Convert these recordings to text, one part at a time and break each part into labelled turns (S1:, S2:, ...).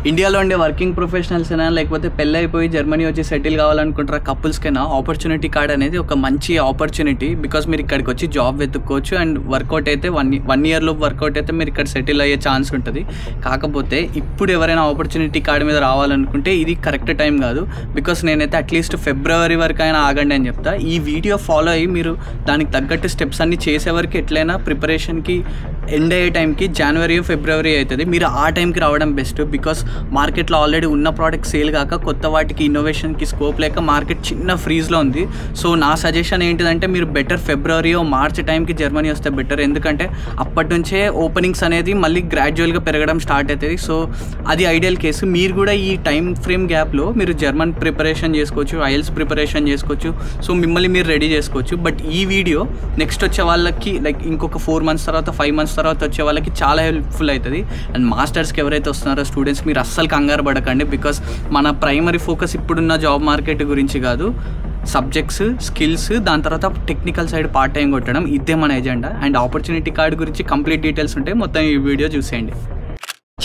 S1: ఇండియాలో ఉండే working professionals అయినా లేకపోతే పెళ్ళి అయిపోయి జర్మనీ వచ్చి సెటిల్ కావాలనుకుంటారా కపుల్స్కైనా ఆపర్చునిటీ కార్డ్ అనేది ఒక మంచి ఆపర్చునిటీ. బికాస్ మీరు ఇక్కడికి వచ్చి జాబ్ వెతుక్కోవచ్చు అండ్ వర్కౌట్ అయితే వన్ ఇయర్లో వర్కౌట్ అయితే మీరు ఇక్కడ సెటిల్ అయ్యే ఛాన్స్ ఉంటుంది. కాకపోతే ఇప్పుడు ఎవరైనా ఆపర్చునిటీ కార్డ్ మీద రావాలనుకుంటే ఇది కరెక్ట్ టైం కాదు. బికాస్ నేనైతే అట్లీస్ట్ ఫిబ్రవరి వరకు అయినా ఆగండి అని చెప్తా. ఈ వీడియో ఫాలో అయ్యి మీరు దానికి తగ్గట్టు స్టెప్స్ అన్ని చేసే వరకు ఎట్లయినా ప్రిపరేషన్కి ఎండ్ అయ్యే టైంకి జనవరి ఫిబ్రవరి అవుతుంది. మీరు ఆ టైంకి రావడం బెస్ట్. బికాస్ మార్కెట్లో ఆల్రెడీ ఉన్న ప్రోడక్ట్ సేల్ కాక కొత్త వాటికి ఇన్నోవేషన్కి స్కోప్ లేక మార్కెట్ చిన్న ఫ్రీజ్లో ఉంది. సో నా సజెషన్ ఏంటిదంటే మీరు బెటర్ ఫిబ్రవరి మార్చ్ టైంకి జర్మనీ వస్తే బెటర్. ఎందుకంటే అప్పటి నుంచే ఓపెనింగ్స్ అనేది మళ్ళీ గ్రాడ్యువల్గా పెరగడం స్టార్ట్ అవుతుంది. సో అది ఐడియల్ కేసు. మీరు కూడా ఈ టైం ఫ్రేమ్ గ్యాప్లో మీరు జర్మన్ ప్రిపరేషన్ చేసుకోవచ్చు, ఐఎల్స్ ప్రిపరేషన్ చేసుకోవచ్చు. సో మిమ్మల్ని మీరు రెడీ చేసుకోవచ్చు. బట్ ఈ వీడియో నెక్స్ట్ వచ్చే వాళ్ళకి లైక్ ఇంకొక 4 months తర్వాత 5 months తర్వాత వచ్చే వాళ్ళకి చాలా హెల్ప్ఫుల్ అవుతుంది. అండ్ మాస్టర్స్కి ఎవరైతే వస్తున్నారో స్టూడెంట్స్ మీరు అస్సలు కంగారు పడకండి. బికాస్ మన ప్రైమరీ ఫోకస్ ఇప్పుడున్న జాబ్ మార్కెట్ గురించి కాదు, సబ్జెక్ట్స్, స్కిల్స్, దాని తర్వాత టెక్నికల్ సైడ్ పార్ట్ టైం కొట్టడం, ఇదే మన ఎజెండా. అండ్ ఆపర్చునిటీ కార్డ్ గురించి కంప్లీట్ డీటెయిల్స్ ఉంటాయి. మొత్తం ఈ వీడియో చూసేయండి.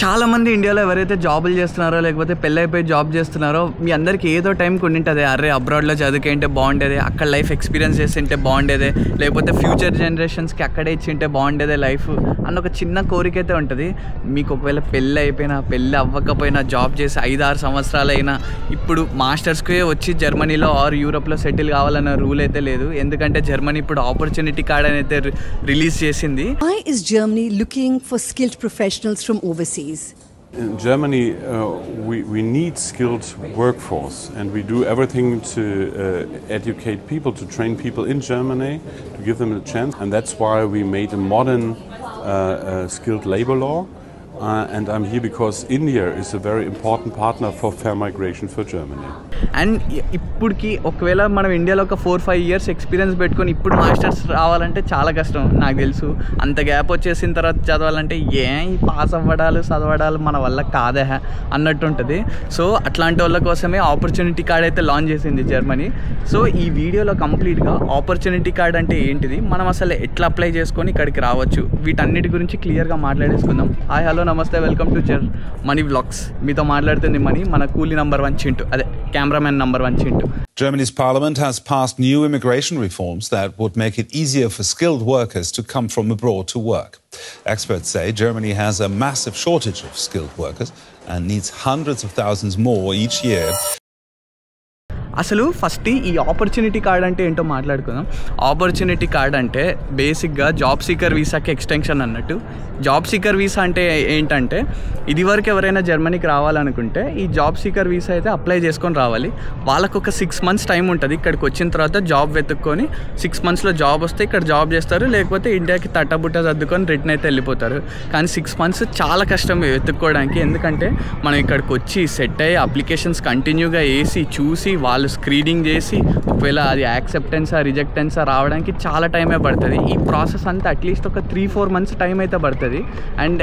S1: చాలామంది ఇండియాలో ఎవరైతే జాబులు చేస్తున్నారో లేకపోతే పెళ్ళైపోయి జాబ్ చేస్తున్నారో మీ అందరికీ ఏదో టైంకి ఉండింటుంది, అరే అబ్రాడ్లో చదువుకుంటే బాగుండేది, అక్కడ లైఫ్ ఎక్స్పీరియన్స్ చేసింటే బాగుండేది, లేకపోతే ఫ్యూచర్ జనరేషన్స్కి అక్కడే ఇచ్చింటే బాగుండేదే లైఫ్ అన్న ఒక చిన్న కోరిక అయితే ఉంటుంది. మీకు ఒకవేళ పెళ్ళి అయిపోయినా పెళ్ళి అవ్వకపోయినా జాబ్ చేసి 5-6 సంవత్సరాలు అయినా ఇప్పుడు మాస్టర్స్కే వచ్చి జర్మనీలో ఆర్ యూరోప్లో సెటిల్ కావాలన్న రూల్ అయితే లేదు. ఎందుకంటే జర్మనీ ఇప్పుడు ఆపర్చునిటీ కార్డ్ అని అయితే రిలీజ్ చేసింది.
S2: Why is Germany looking for skilled professionals from overseas?
S3: In Germany, we need skilled workforce, and we do everything to educate people, to train people in Germany, to give them a chance, and that's why we made a modern skilled labor law. And I'm here because India is a very important partner for fair migration for Germany.
S1: And ఇప్పటికి ఒకవేళ మనం ఇండియాలో ఒక 4-5 years experience పెట్టుకొని ఇప్పుడు masters రావాలంటే చాలా కష్టం నాకు తెలుసు. అంత గ్యాప్ వచ్చేసిన తర్వాత చదవాలంటే ఈ పాస్ అవ్వడాలు చదవడాలు మన వల్ల కాదే అన్నట్టు ఉంటుంది. సో అట్లాంటి వాళ్ళ కోసమే ఆపర్చునిటీ కార్డ్ అయితే లాంచ్ చేసింది జర్మనీ. సో ఈ వీడియోలో కంప్లీట్గా ఆపర్చునిటీ కార్డ్ అంటే ఏంటిది, మనం అసలు ఎట్లా అప్లై చేసుకొని ఇక్కడికి రావచ్చు, వీటన్నిటి గురించి క్లియర్గా మాట్లాడేసుకుందాం. హాయ్ హలో నమస్తే, వెల్కమ్ టు మనీ వ్లాగ్స్. మీతో మాట్లాడుతుంది మనీ, మన కూలీ నంబర్ 1 చింటూ, అదే cameraman number 1 Chintu.
S4: Germany's parliament has passed new immigration reforms that would make it easier for skilled workers to come from abroad to work. Experts say Germany has a massive shortage of skilled workers and needs hundreds of thousands more each year.
S1: అసలు first ఈ opportunity card అంటే ఏంటో మాట్లాడుకుందాం. Opportunity card అంటే బేసిక్గా job seeker వీసాకి extension అన్నట్టు. Job seeker visa అంటే ఏంటంటే ఇదివరకు ఎవరైనా జర్మనీకి రావాలనుకుంటే ఈ జాబ్ సీకర్ వీసా అయితే అప్లై చేసుకొని రావాలి. వాళ్ళకు ఒక 6 months టైం ఉంటుంది. ఇక్కడికి వచ్చిన తర్వాత జాబ్ వెతుక్కొని 6 monthsలో జాబ్ వస్తే ఇక్కడ జాబ్ చేస్తారు, లేకపోతే ఇండియాకి తట్టబుట్ట సర్దుకొని రిటర్న్ అయితే వెళ్ళిపోతారు. కానీ 6 months చాలా కష్టం వెతుక్కోవడానికి. ఎందుకంటే మనం ఇక్కడికి వచ్చి సెట్ అయ్యి అప్లికేషన్స్ కంటిన్యూగా వేసి చూసి వాళ్ళు స్క్రీనింగ్ చేసి ఒకవేళ అది యాక్సెప్టెన్సా రిజెక్టెన్సా రావడానికి చాలా టైమే పడుతుంది. ఈ ప్రాసెస్ అంతా అట్లీస్ట్ ఒక 3-4 months టైం అయితే పడుతుంది. అండ్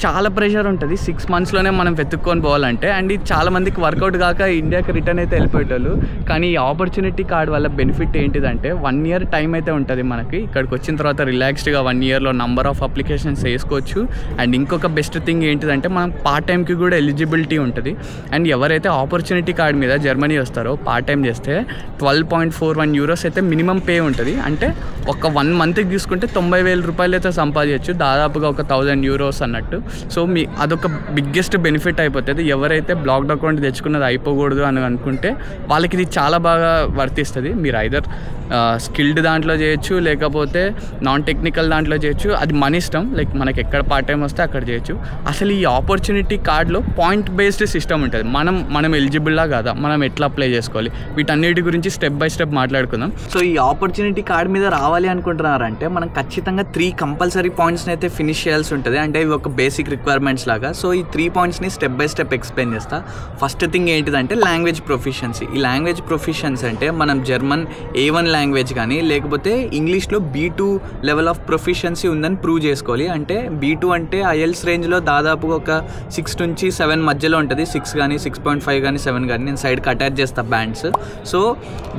S1: చాలా ప్రెషర్ ఉంటుంది 6 monthsలోనే మనం వెతుక్కొని పోవాలంటే. అండ్ ఇది చాలామందికి వర్కౌట్ కాక ఇండియాకి రిటర్న్ అయితే వెళ్ళిపోయేటోళ్ళు. కానీ ఈ ఆపర్చునిటీ కార్డ్ వల్ల బెనిఫిట్ ఏంటిదంటే 1 year టైం అయితే ఉంటుంది మనకి. ఇక్కడికి వచ్చిన తర్వాత రిలాక్స్డ్గా 1 yearలో నంబర్ ఆఫ్ అప్లికేషన్స్ వేసుకోవచ్చు. అండ్ ఇంకొక బెస్ట్ థింగ్ ఏంటిదంటే మనం పార్ట్ టైంకి కూడా ఎలిజిబిలిటీ ఉంటుంది. అండ్ ఎవరైతే ఆపర్చునిటీ కార్డ్ మీద జర్మనీ వస్తారో పార్ట్ టైం చేస్తే 12.41 euros అయితే మినిమం పే ఉంటుంది. అంటే ఒక 1 monthకి తీసుకుంటే 90,000 రూపాయలు అయితే సంపాదించవచ్చు, దాదాపుగా ఒక 1000 euros అన్నట్టు. సో అదొక బిగ్గెస్ట్ బెనిఫిట్ అయిపోతుంది. ఎవరైతే బ్లాక్డ్ అకౌంట్ తెచ్చుకున్నది అయిపోకూడదు అని అనుకుంటే వాళ్ళకి ఇది చాలా బాగా వర్తిస్తుంది. మీరు ఐదర్ స్కిల్డ్ దాంట్లో చేయొచ్చు, లేకపోతే నాన్ టెక్నికల్ దాంట్లో చేయొచ్చు, అది మన ఇష్టం. లైక్ మనకి ఎక్కడ పార్ట్ టైం వస్తే అక్కడ చేయొచ్చు. అసలు ఈ ఆపర్చునిటీ కార్డ్లో పాయింట్ బేస్డ్ సిస్టమ్ ఉంటుంది. మనం ఎలిజిబుల్లా కాదా, మనం ఎట్లా అప్లై చేసుకోవాలి, వీటన్నిటి గురించి స్టెప్ బై స్టెప్ మాట్లాడుకుందాం. సో ఈ ఆపర్చునిటీ కార్డ్ మీద రావాలి అనుకుంటున్నారంటే మనం ఖచ్చితంగా 3 కంపల్సరీ పాయింట్స్ని అయితే ఫినిష్ చేయాల్సి ఉంటుంది. అంటే ఇవి ఒక బేసిక్ రిక్వైర్మెంట్స్ లాగా. సో ఈ 3 pointsని స్టెప్ బై స్టెప్ ఎక్స్ప్లెయిన్ చేస్తా. ఫస్ట్ థింగ్ ఏంటిదంటే లాంగ్వేజ్ ప్రొఫిషియన్సీ. ఈ లాంగ్వేజ్ ప్రొఫిషియన్సీ అంటే మనం జర్మన్ A1 లాంగ్వేజ్ కానీ లేకపోతే ఇంగ్లీష్లో B2 లెవెల్ ఆఫ్ ప్రొఫిషియన్సీ ఉందని ప్రూవ్ చేసుకోవాలి. అంటే B2 అంటే ఐఎల్స్ రేంజ్లో దాదాపుగా ఒక 6 నుంచి 7 మధ్యలో ఉంటుంది. 6 కానీ 6.5 కానీ 7 కానీ నేను సైడ్కి అటాచ్ చేస్తా bands. So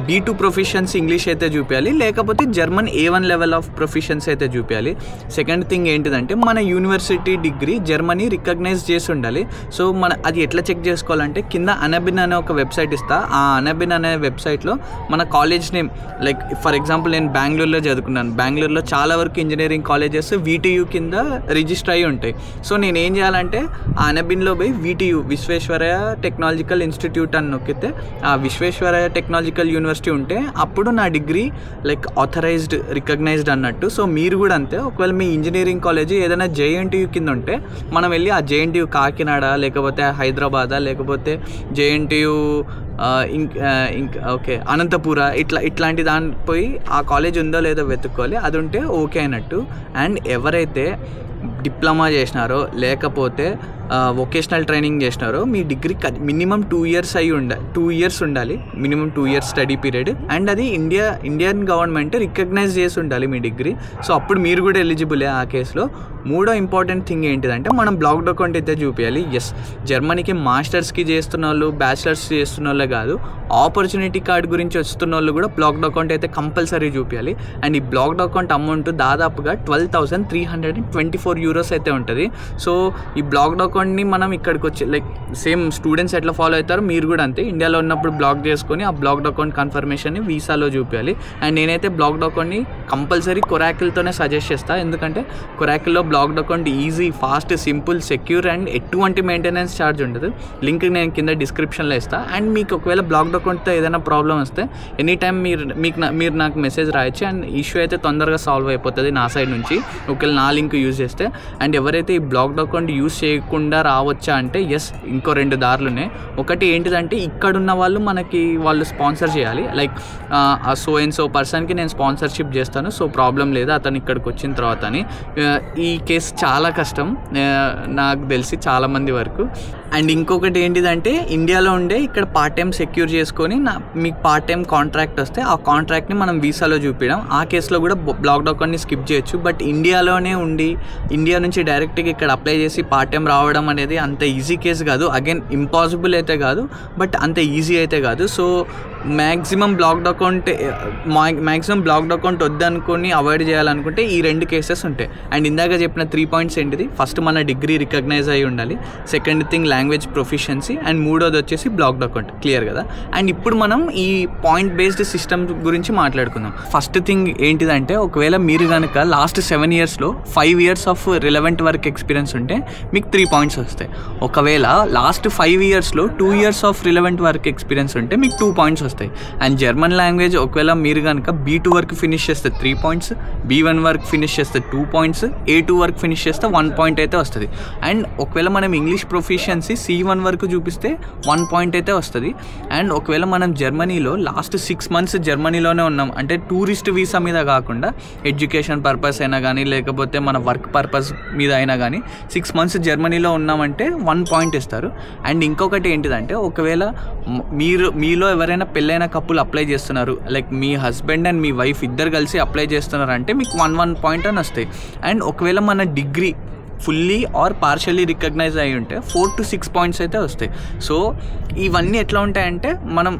S1: B2 proficiency English అయితే చూపించాలి, లేకపోతే German A1 level of proficiency అయితే చూపించాలి. సెకండ్ థింగ్ ఏంటిదంటే మన university degree degree Germany recognise చేసి ఉండాలి. సో అది ఎట్లా చెక్ చేసుకోవాలంటే కింద అనబిన్ అనే ఒక వెబ్సైట్ ఇస్తా. ఆ అనబిన్ అనే వెబ్సైట్లో మన college name, like for example నేను బెంగళూరులో చదువుకున్నాను. బెంగళూరులో చాలా వరకు ఇంజనీరింగ్ కాలేజెస్ VTU కింద రిజిస్టర్ అయ్యి ఉంటాయి. సో నేను ఏం చేయాలంటే ఆ అనబిన్లో పోయి VTU విశ్వేశ్వరయ్య టెక్నాలజికల్ ఇన్స్టిట్యూట్ అని నొక్కితే ఆ విశ్వేశ్వరయ్య టెక్నాలజికల్ యూనివర్సిటీ ఉంటే అప్పుడు నా డిగ్రీ లైక్ ఆథరైజ్డ్ రికగ్నైజ్డ్ అన్నట్టు. సో మీరు కూడా అంతే, ఒకవేళ మీ ఇంజనీరింగ్ కాలేజ్ ఏదైనా JNTU కింద ఉంటే మనం వెళ్ళి ఆ JNTU కాకినాడ లేకపోతే హైదరాబాద్ లేకపోతే JNTU ఓకే అనంతపుర ఇట్లాంటి దాని పోయి ఆ కాలేజ్ ఉందో లేదో వెతుక్కోవాలి. అది ఉంటే ఓకే అన్నట్టు. అండ్ ఎవరైతే డిప్లొమా చేసినారో లేకపోతే వొకేషనల్ ట్రైనింగ్ చేసినారో మీ డిగ్రీ మినిమం 2 years 2 years ఉండాలి, minimum 2 years study period. And అది ఇండియన్ గవర్నమెంట్ రికగ్నైజ్ చేసి ఉండాలి మీ డిగ్రీ. సో అప్పుడు మీరు కూడా ఎలిజిబులే ఆ కేసులో. మూడో ఇంపార్టెంట్ థింగ్ ఏంటిదంటే మనం బ్లాక్డ్ అకౌంట్ అయితే చూపించాలి. జర్మనీకి మాస్టర్స్కి చేస్తున్న వాళ్ళు బ్యాచిలర్స్ చేస్తున్న వాళ్ళే కాదు, ఆపర్చునిటీ కార్డ్ గురించి వస్తున్న వాళ్ళు కూడా బ్లాక్డ్ అకౌంట్ అయితే కంపల్సరీ చూపించాలి. అండ్ ఈ బ్లాక్డ్ అకౌంట్ అమౌంట్ దాదాపుగా 12,324 euros అయితే ఉంటుంది. సో ఈ బ్లాక్డ్ అకౌంట్ని మనం ఇక్కడికి వచ్చి లైక్ సేమ్ స్టూడెంట్స్ ఎట్లా ఫాలో అవుతారో మీరు కూడా అంతే, ఇండియాలో ఉన్నప్పుడు బ్లాక్ చేసుకొని ఆ బ్లాక్డ్ అకౌంట్ కన్ఫర్మేషన్ని వీసాలో చూపించాలి. అండ్ నేనైతే బ్లాక్డ్ అకౌంట్ని కంపల్సరీ కొరాకిల్తోనే సజెస్ట్ చేస్తాను. ఎందుకంటే కొరాకిల్లో blocked account easy, fast, simple, secure and ఎటువంటి మెయింటెనెన్స్ ఛార్జ్ ఉండదు. లింక్ నేను కింద డిస్క్రిప్షన్లో ఇస్తాను. అండ్ మీకు ఒకవేళ బ్లాక్డ్ అకౌంట్తో ఏదైనా ప్రాబ్లం వస్తే ఎనీ టైం మీరు నాకు మెసేజ్ రాయొచ్చు. అండ్ ఇష్యూ అయితే తొందరగా సాల్వ్ అయిపోతుంది నా సైడ్ నుంచి ఒకవేళ నా లింక్ యూజ్ చేస్తే. అండ్ ఎవరైతే ఈ బ్లాక్డ్ అకౌంట్ యూజ్ చేయకుండా రావచ్చా అంటే ఇంకో 2 దారులు ఉన్నాయి. ఒకటి ఏంటిదంటే ఇక్కడున్న వాళ్ళు స్పాన్సర్ చేయాలి. లైక్ సో అండ్ సో పర్సన్కి నేను స్పాన్సర్షిప్ చేస్తాను, సో ప్రాబ్లం లేదు అతను ఇక్కడికి వచ్చిన తర్వాత అని. ఈ కేసు చాలా కష్టం నాకు తెలిసి చాలామంది వరకు. అండ్ ఇంకొకటి ఏంటిదంటే ఇండియాలో ఉండే ఇక్కడ పార్ట్ టైం సెక్యూర్ చేసుకొని మీకు పార్ట్ టైం కాంట్రాక్ట్ వస్తే ఆ కాంట్రాక్ట్ని మనం వీసాలో చూపించడం, ఆ కేసులో కూడా బ్లాక్డ్ అకౌంట్ని స్కిప్ చేయొచ్చు. బట్ ఇండియాలోనే ఉండి ఇండియా నుంచి డైరెక్ట్గా ఇక్కడ అప్లై చేసి పార్ట్ టైం రావడం అనేది అంత ఈజీ కేసు కాదు. అగైన్ ఇంపాసిబుల్ అయితే కాదు, బట్ అంత ఈజీ అయితే కాదు. సో మ్యాక్సిమం బ్లాక్డ్ అకౌంట్ వద్దనుకొని అవాయిడ్ చేయాలనుకుంటే ఈ 2 కేసెస్ ఉంటాయి. అండ్ ఇందాక చెప్పిన 3 points ఏంటిది, ఫస్ట్ మన డిగ్రీ రికగ్నైజ్ అయ్యి ఉండాలి, second thing language proficiency, and మూడోది వచ్చేసి బ్లాక్డ్ అకౌంట్. క్లియర్ కదా? అండ్ ఇప్పుడు మనం ఈ పాయింట్ బేస్డ్ సిస్టమ్ గురించి మాట్లాడుకుందాం. ఫస్ట్ థింగ్ ఏంటిదంటే ఒకవేళ మీరు కనుక last 7 yearsలో 5 years of relevant work experience ఉంటే మీకు 3 points వస్తాయి. ఒకవేళ last 5 yearsలో 2 years of relevant work experience ఉంటే మీకు 2 points వస్తాయి. అండ్ జర్మన్ లాంగ్వేజ్ ఒకవేళ మీరు కనుక B2 వరకు ఫినిష్ చేస్తే 3 points, B1 వరకు ఫినిష్ చేస్తే 2 points, A2 వరకు ఫినిష్ చేస్తే 1 point అయితే వస్తుంది. అండ్ ఒకవేళ మనం ఇంగ్లీష్ ప్రొఫిషియన్సీ C1 వరకు చూపిస్తే 1 point అయితే వస్తుంది. అండ్ ఒకవేళ మనం జర్మనీలో లాస్ట్ 6 months జర్మనీలోనే ఉన్నాం అంటే టూరిస్ట్ వీసా మీద కాకుండా ఎడ్యుకేషన్ పర్పస్ అయినా కానీ లేకపోతే మన వర్క్ పర్పస్ మీద అయినా కానీ 6 months జర్మనీలో ఉన్నామంటే 1 point ఇస్తారు. అండ్ ఇంకొకటి ఏంటిదంటే ఒకవేళ మీలో ఎవరైనా పెళ్ళైన కప్పులు అప్లై చేస్తున్నారు, like me husband and me wife ఇద్దరు కలిసి అప్లై చేస్తున్నారు అంటే మీకు 1 point అని వస్తాయి. అండ్ ఒకవేళ మన degree fully or partially recognise అయ్యి ఉంటే 4 to 6 points అయితే వస్తాయి. సో ఇవన్నీ ఎట్లా ఉంటాయంటే మనం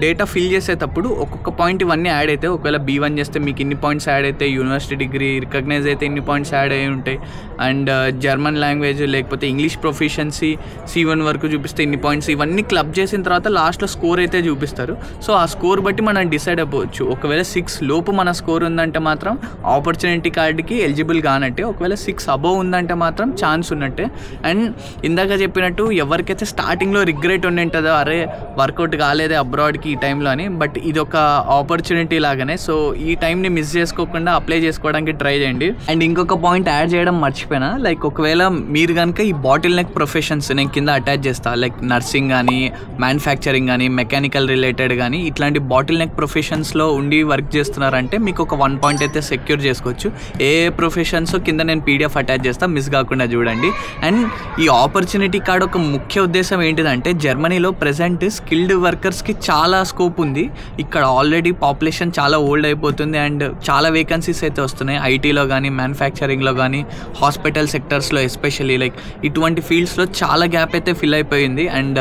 S1: డేటా ఫిల్ చేసేటప్పుడు ఒక్కొక్క పాయింట్ ఇవన్నీ యాడ్ అవుతాయి. ఒకవేళ B1 చేస్తే మీకు ఇన్ని పాయింట్స్ యాడ్ అవుతాయి, యూనివర్సిటీ డిగ్రీ రికగ్నైజ్ అయితే ఇన్ని పాయింట్స్ యాడ్ అయ్యి ఉంటాయి. అండ్ జర్మన్ లాంగ్వేజ్ లేకపోతే ఇంగ్లీష్ ప్రొఫిషియన్సీ C1 వరకు చూపిస్తే ఇన్ని పాయింట్స్, ఇవన్నీ క్లబ్ చేసిన తర్వాత లాస్ట్లో స్కోర్ అయితే చూపిస్తారు. సో ఆ స్కోర్ బట్టి మనం డిసైడ్ అయిపోవచ్చు. ఒకవేళ 6 లోపు మన స్కోర్ ఉందంటే మాత్రం ఆపర్చునిటీ కార్డ్కి ఎలిజిబుల్ కానట్టే, ఒకవేళ 6 అబోవ్ ఉందంటే మాత్రం ఛాన్స్ ఉన్నట్టే. అండ్ ఇందాక చెప్పినట్టు ఎవరికైతే స్టార్టింగ్లో రిగ్రెట్ ఉంటుందో అరే వర్కౌట్ కాలేదే అబ్రాడ్కి ఈ టైంలో అని, బట్ ఇది ఒక ఆపర్చునిటీ లాగానే. సో ఈ టైంని మిస్ చేసుకోకుండా అప్లై చేసుకోవడానికి ట్రై చేయండి. అండ్ ఇంకొక పాయింట్ యాడ్ చేయడం మర్చిపోయినా, లైక్ ఒకవేళ మీరు కనుక ఈ బాటిల్ నెక్ ప్రొఫెషన్స్ నేను కింద అటాచ్ చేస్తాను, లైక్ నర్సింగ్ కానీ మ్యానుఫ్యాక్చరింగ్ కానీ మెకానికల్ రిలేటెడ్ కానీ ఇట్లాంటి బాటిల్ నెక్ ప్రొఫెషన్స్లో ఉండి వర్క్ చేస్తున్నారంటే మీకు ఒక 1 point అయితే సెక్యూర్ చేసుకోవచ్చు. ఏ ప్రొఫెషన్స్ కింద నేను PDF అటాచ్ చేస్తా, మిస్ కాకుండా చూడండి. అండ్ ఈ ఆపర్చునిటీ కార్డ్ ఒక ముఖ్య ఉద్దేశం ఏంటిదంటే జర్మనీలో ప్రెజెంట్ స్కిల్డ్ వర్కర్స్కి చాలా చాలా స్కోప్ ఉంది. ఇక్కడ ఆల్రెడీ పాపులేషన్ చాలా ఓల్డ్ అయిపోతుంది అండ్ చాలా వేకెన్సీస్ అయితే వస్తున్నాయి ఐటీలో కానీ, మ్యానుఫ్యాక్చరింగ్లో కానీ, హాస్పిటల్ సెక్టర్స్లో ఎస్పెషల్లీ. లైక్ ఇటువంటి ఫీల్డ్స్లో చాలా గ్యాప్ అయితే ఫిల్ అయిపోయింది. అండ్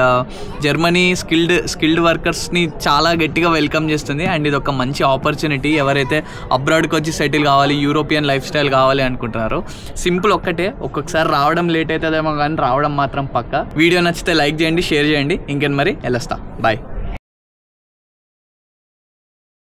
S1: జర్మనీ స్కిల్డ్ వర్కర్స్ని చాలా గట్టిగా వెల్కమ్ చేస్తుంది. అండ్ ఇది ఒక మంచి ఆపర్చునిటీ ఎవరైతే అబ్రాడ్కి వచ్చి సెటిల్ కావాలి, యూరోపియన్ లైఫ్ స్టైల్ కావాలి అనుకుంటున్నారో. సింపుల్ ఒక్కటే, ఒక్కొక్కసారి రావడం లేట్ అవుతుందేమో కానీ రావడం మాత్రం పక్క. వీడియో నచ్చితే లైక్ చేయండి, షేర్ చేయండి. ఇంకేం మరి వెళ్ళొస్తా, బాయ్.